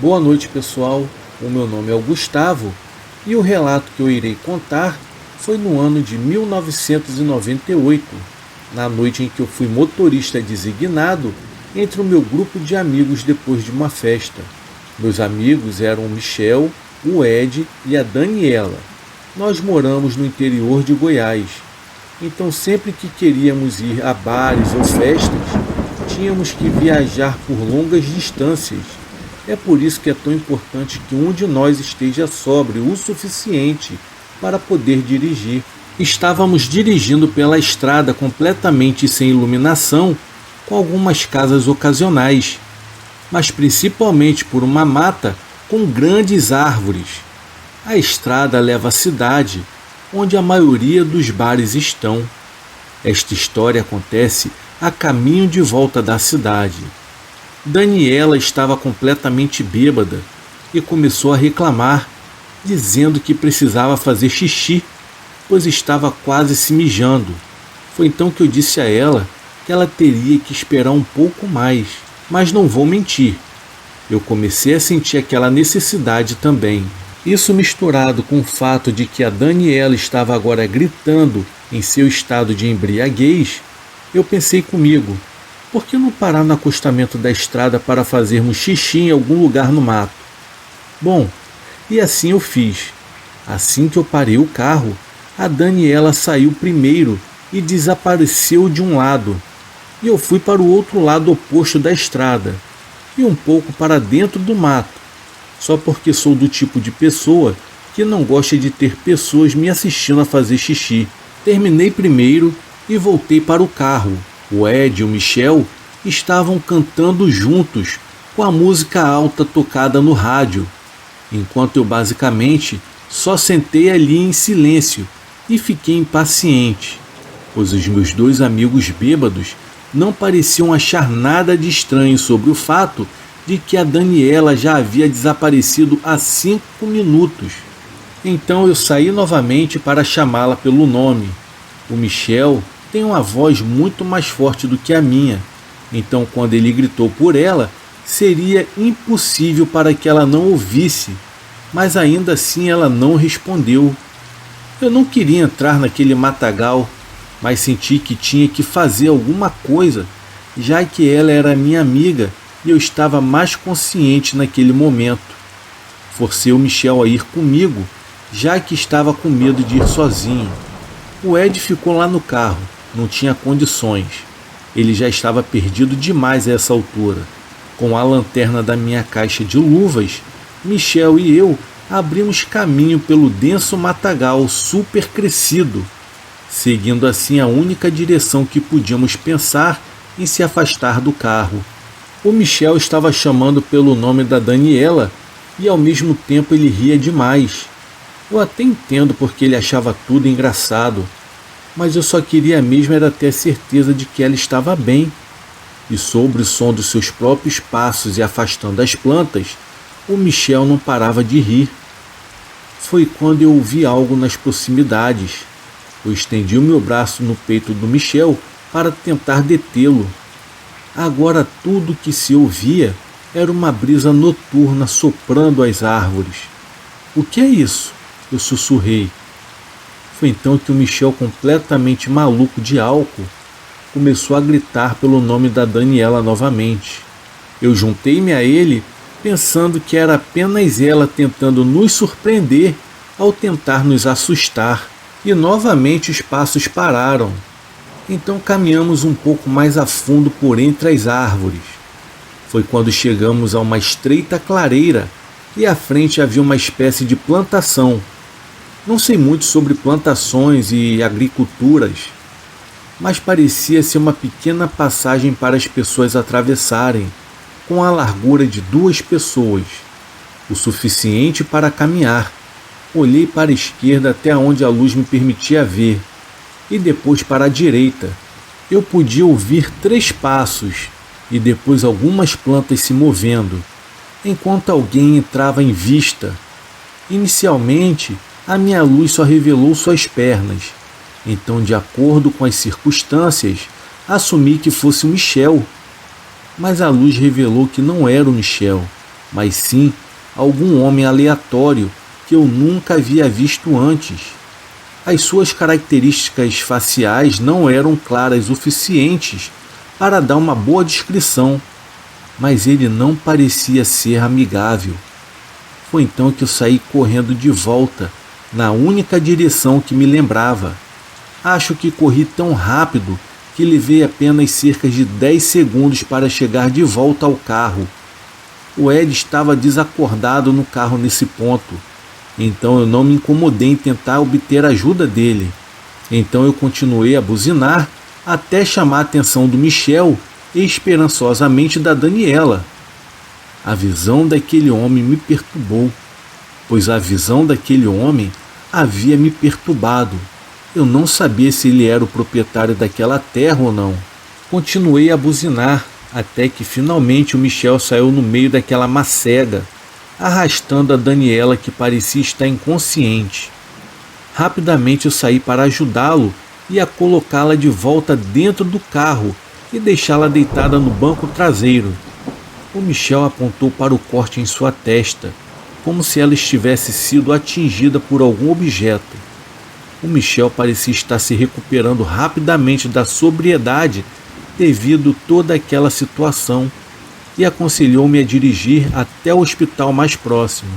Boa noite, pessoal. O meu nome é Gustavo e o relato que eu irei contar foi no ano de 1998, na noite em que eu fui motorista designado entre o meu grupo de amigos depois de uma festa. Meus amigos eram o Michel, o Ed e a Daniela. Nós moramos no interior de Goiás, então sempre que queríamos ir a bares ou festas, tínhamos que viajar por longas distâncias. É por isso que é tão importante que um de nós esteja sóbrio o suficiente para poder dirigir. Estávamos dirigindo pela estrada completamente sem iluminação, com algumas casas ocasionais, mas principalmente por uma mata com grandes árvores. A estrada leva à cidade, onde a maioria dos bares estão. Esta história acontece a caminho de volta da cidade. Daniela estava completamente bêbada e começou a reclamar, dizendo que precisava fazer xixi, pois estava quase se mijando. Foi então que eu disse a ela que ela teria que esperar um pouco mais, mas não vou mentir. Eu comecei a sentir aquela necessidade também. Isso misturado com o fato de que a Daniela estava agora gritando em seu estado de embriaguez, eu pensei comigo, por que não parar no acostamento da estrada para fazermos xixi em algum lugar no mato? Bom, e assim eu fiz. Assim que eu parei o carro, a Daniela saiu primeiro e desapareceu de um lado. E eu fui para o outro lado oposto da estrada, e um pouco para dentro do mato, só porque sou do tipo de pessoa que não gosta de ter pessoas me assistindo a fazer xixi. Terminei primeiro e voltei para o carro. O Ed e o Michel estavam cantando juntos com a música alta tocada no rádio, enquanto eu basicamente só sentei ali em silêncio e fiquei impaciente, pois os meus dois amigos bêbados não pareciam achar nada de estranho sobre o fato de que a Daniela já havia desaparecido há 5 minutos. Então eu saí novamente para chamá-la pelo nome. O Michel tem uma voz muito mais forte do que a minha, então quando ele gritou por ela, seria impossível para que ela não ouvisse, mas ainda assim ela não respondeu. Eu não queria entrar naquele matagal, mas senti que tinha que fazer alguma coisa, já que ela era minha amiga e eu estava mais consciente naquele momento. Forcei o Michel a ir comigo, já que estava com medo de ir sozinho. O Ed ficou lá no carro. Não tinha condições. Ele já estava perdido demais a essa altura. Com a lanterna da minha caixa de luvas, Michel e eu abrimos caminho pelo denso matagal super crescido, seguindo assim a única direção que podíamos pensar em se afastar do carro. O Michel estava chamando pelo nome da Daniela e ao mesmo tempo ele ria demais. Eu até entendo porque ele achava tudo engraçado, mas eu só queria mesmo era ter a certeza de que ela estava bem. E sobre o som dos seus próprios passos e afastando as plantas, o Michel não parava de rir. Foi quando eu ouvi algo nas proximidades. Eu estendi o meu braço no peito do Michel para tentar detê-lo. Agora tudo que se ouvia era uma brisa noturna soprando as árvores. O que é isso? Eu sussurrei. Foi então que o Michel, completamente maluco de álcool, começou a gritar pelo nome da Daniela novamente. Eu juntei-me a ele, pensando que era apenas ela tentando nos surpreender ao tentar nos assustar. E novamente os passos pararam. Então caminhamos um pouco mais a fundo por entre as árvores. Foi quando chegamos a uma estreita clareira e à frente havia uma espécie de plantação. Não sei muito sobre plantações e agriculturas, mas parecia ser uma pequena passagem para as pessoas atravessarem, com a largura de 2 pessoas, o suficiente para caminhar. Olhei para a esquerda até onde a luz me permitia ver, e depois para a direita. Eu podia ouvir 3 passos, e depois algumas plantas se movendo, enquanto alguém entrava em vista. Inicialmente, a minha luz só revelou suas pernas. Então, de acordo com as circunstâncias, assumi que fosse o Michel. Mas a luz revelou que não era o Michel, mas sim algum homem aleatório que eu nunca havia visto antes. As suas características faciais não eram claras o suficientes para dar uma boa descrição, mas ele não parecia ser amigável. Foi então que eu saí correndo de volta, na única direção que me lembrava. Acho que corri tão rápido que levei apenas cerca de 10 segundos para chegar de volta ao carro. O Ed estava desacordado no carro nesse ponto, então eu não me incomodei em tentar obter a ajuda dele. Então eu continuei a buzinar até chamar a atenção do Michel e esperançosamente da Daniela. A visão daquele homem me perturbou, pois a visão daquele homem havia me perturbado. Eu não sabia se ele era o proprietário daquela terra ou não. Continuei a buzinar, até que finalmente o Michel saiu no meio daquela macega, arrastando a Daniela, que parecia estar inconsciente. Rapidamente eu saí para ajudá-lo e a colocá-la de volta dentro do carro e deixá-la deitada no banco traseiro. O Michel apontou para o corte em sua testa, como se ela estivesse sido atingida por algum objeto. O Michel parecia estar se recuperando rapidamente da sobriedade devido a toda aquela situação e aconselhou-me a dirigir até o hospital mais próximo.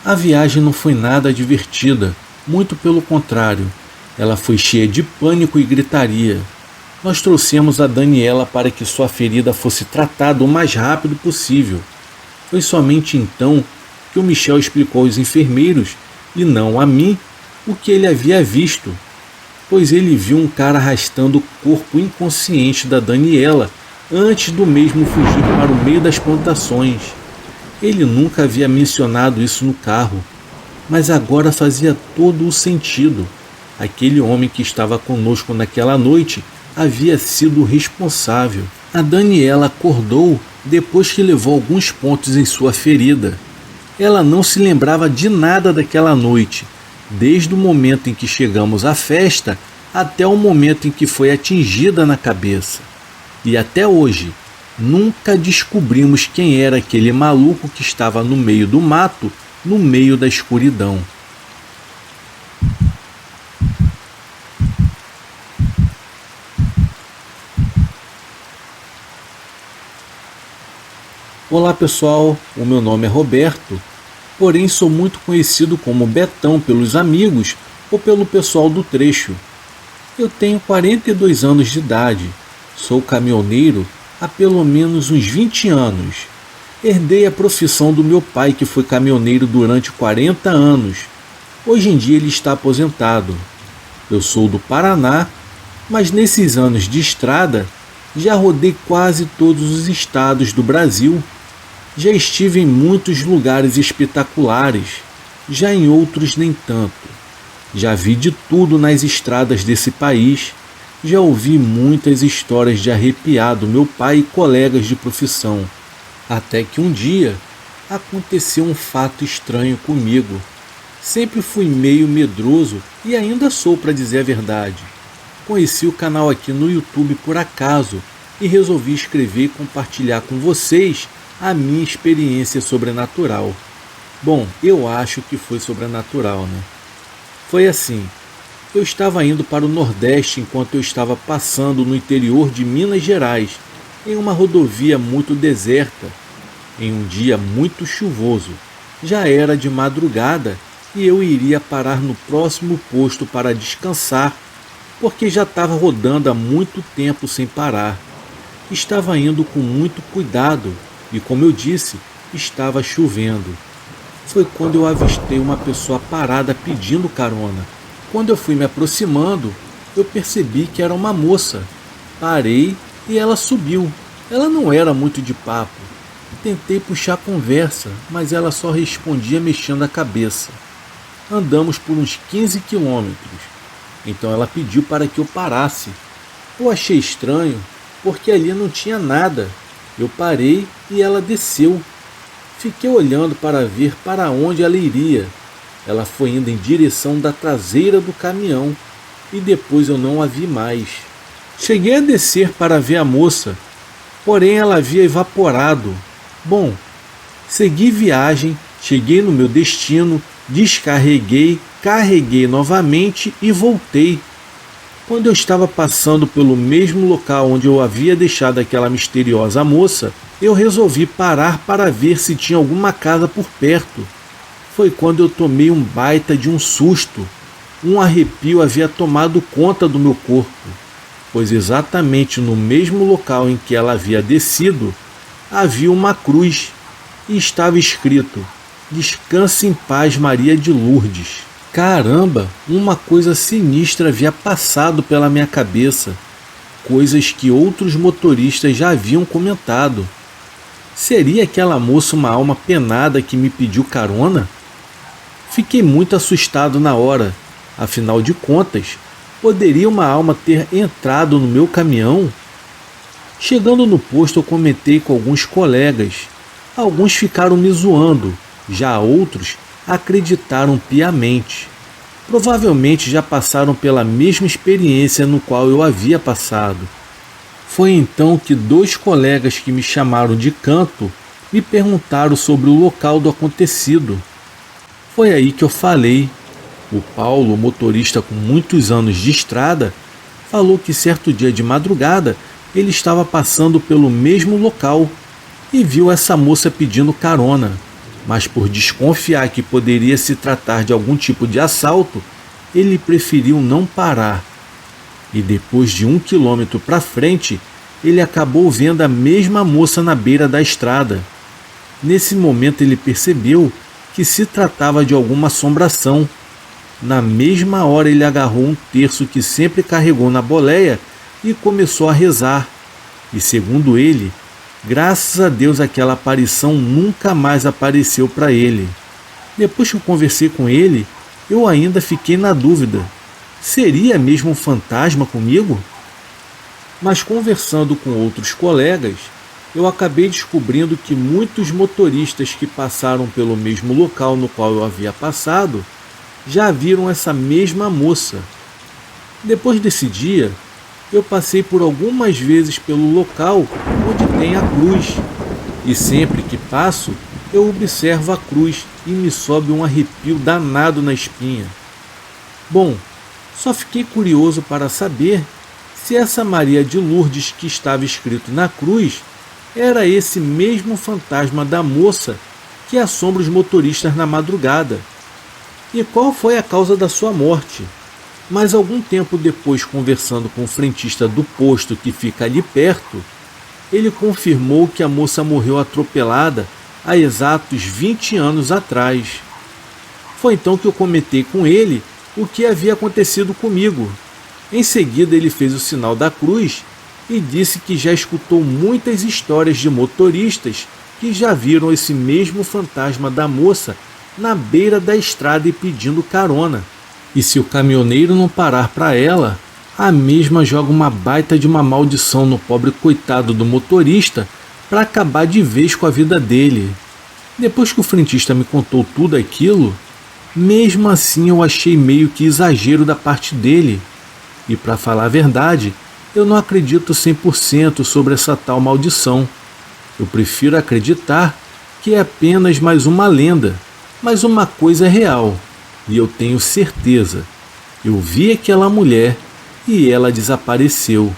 A viagem não foi nada divertida, muito pelo contrário, ela foi cheia de pânico e gritaria. Nós trouxemos a Daniela para que sua ferida fosse tratada o mais rápido possível. Foi somente então que o Michel explicou aos enfermeiros, e não a mim, o que ele havia visto, pois ele viu um cara arrastando o corpo inconsciente da Daniela antes do mesmo fugir para o meio das plantações. Ele nunca havia mencionado isso no carro, mas agora fazia todo o sentido. Aquele homem que estava conosco naquela noite havia sido o responsável. A Daniela acordou depois que levou alguns pontos em sua ferida. Ela não se lembrava de nada daquela noite, desde o momento em que chegamos à festa até o momento em que foi atingida na cabeça. E até hoje, nunca descobrimos quem era aquele maluco que estava no meio do mato, no meio da escuridão. Olá pessoal, o meu nome é Roberto, porém sou muito conhecido como Betão pelos amigos ou pelo pessoal do trecho. Eu tenho 42 anos de idade, sou caminhoneiro há pelo menos uns 20 anos. Herdei a profissão do meu pai, que foi caminhoneiro durante 40 anos. Hoje em dia ele está aposentado. Eu sou do Paraná, mas nesses anos de estrada já rodei quase todos os estados do Brasil. Já estive em muitos lugares espetaculares, já em outros nem tanto. Já vi de tudo nas estradas desse país, já ouvi muitas histórias de arrepiar do meu pai e colegas de profissão. Até que um dia aconteceu um fato estranho comigo. Sempre fui meio medroso e ainda sou, para dizer a verdade. Conheci o canal aqui no YouTube por acaso e resolvi escrever e compartilhar com vocês a minha experiência sobrenatural. Bom, eu acho que foi sobrenatural, né? Foi assim, eu estava indo para o Nordeste enquanto eu estava passando no interior de Minas Gerais, em uma rodovia muito deserta, em um dia muito chuvoso. Já era de madrugada e eu iria parar no próximo posto para descansar, porque já estava rodando há muito tempo sem parar. Estava indo com muito cuidado e, como eu disse, estava chovendo. Foi quando eu avistei uma pessoa parada pedindo carona. Quando eu fui me aproximando, eu percebi que era uma moça. Parei e ela subiu. Ela não era muito de papo. Tentei puxar conversa, mas ela só respondia mexendo a cabeça. Andamos por uns 15 quilômetros. Então ela pediu para que eu parasse. Eu achei estranho, porque ali não tinha nada. Eu parei e ela desceu. Fiquei olhando para ver para onde ela iria. Ela foi indo em direção da traseira do caminhão e depois eu não a vi mais. Cheguei a descer para ver a moça, porém ela havia evaporado. Bom, segui viagem, cheguei no meu destino, descarreguei, carreguei novamente e voltei. Quando eu estava passando pelo mesmo local onde eu havia deixado aquela misteriosa moça, eu resolvi parar para ver se tinha alguma casa por perto. Foi quando eu tomei um baita de um susto. Um arrepio havia tomado conta do meu corpo, pois exatamente no mesmo local em que ela havia descido, havia uma cruz e estava escrito: Descanse em paz, Maria de Lourdes. Caramba, uma coisa sinistra havia passado pela minha cabeça, coisas que outros motoristas já haviam comentado. Seria aquela moça uma alma penada que me pediu carona? Fiquei muito assustado na hora, afinal de contas, poderia uma alma ter entrado no meu caminhão? Chegando no posto eu comentei com alguns colegas. Alguns ficaram me zoando, já outros acreditaram piamente. Provavelmente já passaram pela mesma experiência no qual eu havia passado. Foi então que 2 colegas que me chamaram de canto me perguntaram sobre o local do acontecido. Foi aí que eu falei. O Paulo, motorista com muitos anos de estrada, falou que certo dia de madrugada ele estava passando pelo mesmo local e viu essa moça pedindo carona, mas por desconfiar que poderia se tratar de algum tipo de assalto, ele preferiu não parar. E depois de 1 quilômetro para frente, ele acabou vendo a mesma moça na beira da estrada. Nesse momento ele percebeu que se tratava de alguma assombração. Na mesma hora ele agarrou um terço que sempre carregou na boleia e começou a rezar. E segundo ele, graças a Deus aquela aparição nunca mais apareceu para ele. Depois que eu conversei com ele, eu ainda fiquei na dúvida. Seria mesmo um fantasma comigo? Mas conversando com outros colegas, eu acabei descobrindo que muitos motoristas que passaram pelo mesmo local no qual eu havia passado já viram essa mesma moça. Depois desse dia, eu passei por algumas vezes pelo local onde tem a cruz, e sempre que passo, eu observo a cruz e me sobe um arrepio danado na espinha. Bom, só fiquei curioso para saber se essa Maria de Lourdes que estava escrito na cruz era esse mesmo fantasma da moça que assombra os motoristas na madrugada. E qual foi a causa da sua morte? Mas algum tempo depois, conversando com o frentista do posto que fica ali perto, ele confirmou que a moça morreu atropelada há exatos 20 anos atrás. Foi então que eu comentei com ele o que havia acontecido comigo. Em seguida ele fez o sinal da cruz e disse que já escutou muitas histórias de motoristas que já viram esse mesmo fantasma da moça na beira da estrada e pedindo carona. E se o caminhoneiro não parar para ela, a mesma joga uma baita de uma maldição no pobre coitado do motorista para acabar de vez com a vida dele. Depois que o frentista me contou tudo aquilo, mesmo assim eu achei meio que exagero da parte dele. E para falar a verdade, eu não acredito 100% sobre essa tal maldição. Eu prefiro acreditar que é apenas mais uma lenda, mas uma coisa é real, e eu tenho certeza. Eu vi aquela mulher e ela desapareceu.